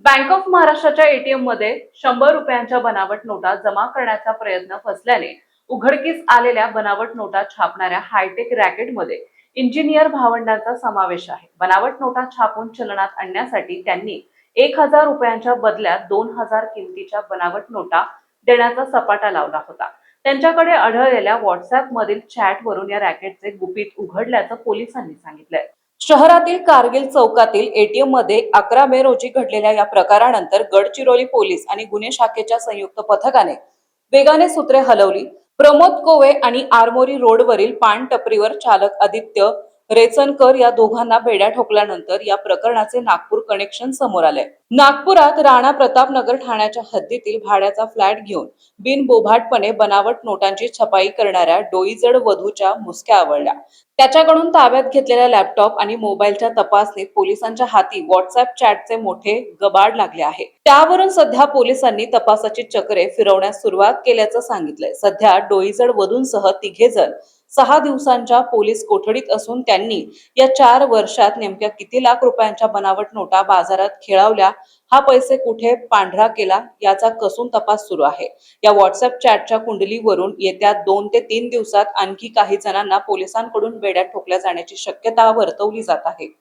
Bank of महाराष्ट्राच्या ATM मध्ये 100 रुपयांच्या बनावट नोटा जमा करण्याचा प्रयत्न फसल्याने उघडकीस आलेल्या बनावट नोटा छापणाऱ्या हायटेक रॅकेटमध्ये इंजिनियर भावंडांचा समावेश आहे. बनावट नोटा छापून चलनात आणण्यासाठी त्यांनी 1,000 रुपयांच्या बदल्यात 2,000 किमतीच्या बनावट नोटा देण्याचा सपाटा लावला होता. त्यांच्याकडे आढळलेल्या व्हॉट्सअप मधील चॅटवरून या रॅकेटचे गुपित उघडल्याचं पोलिसांनी सांगितलंय. शहरातील कारगिल चौकातील एटीएम मध्ये 11 मे रोजी घडलेल्या या प्रकारानंतर गडचिरोली पोलीस आणि गुन्हे शाखेच्या संयुक्त पथकाने वेगाने सूत्रे हलवली. प्रमोद कोवे आणि आरमोरी रोडवरील पान टपरीवर चालक आदित्य रेचनकर या दोघांना बेड्या ठोकल्यानंतर या प्रकरणाचे नागपूर कनेक्शन समोर आले. नागपुरात राणा प्रतापनगर ठाण्याच्या हद्दीतील भाड्याचा फ्लॅट घेऊन बिनबोभाटपणे बनावट नोटांची छपाई करणाऱ्या डोईजड वधूच्या मुसक्या आवळल्या. त्याच्याकडून ताब्यात घेतलेल्या लॅपटॉप आणि मोबाईलच्या तपासणीत पोलिसांच्या हाती व्हॉट्सअप चॅटचे मोठे गबाड लागले आहे. त्यावरून सध्या पोलिसांनी तपासाची चक्रे फिरवण्यास सुरुवात केल्याचं सांगितलंय. सध्या डोईजड वधूंसह तिघे जण 6 दिवसांच्या पोलीस कोठडीत असून त्यांनी या 4 वर्षात नेमक्या किती लाख रुपयांच्या बनावट नोटा बाजारात खेळवल्या, हा पैसे कुठे पांढरा केला याचा कसून तपास सुरू आहे. या व्हॉट्सअप चॅटच्या कुंडलीवरून येत्या 2 ते 3 दिवसात आणखी काही जणांना पोलिसांकडून बेड्या ठोकल्या जाण्याची शक्यता वर्तवली जात आहे.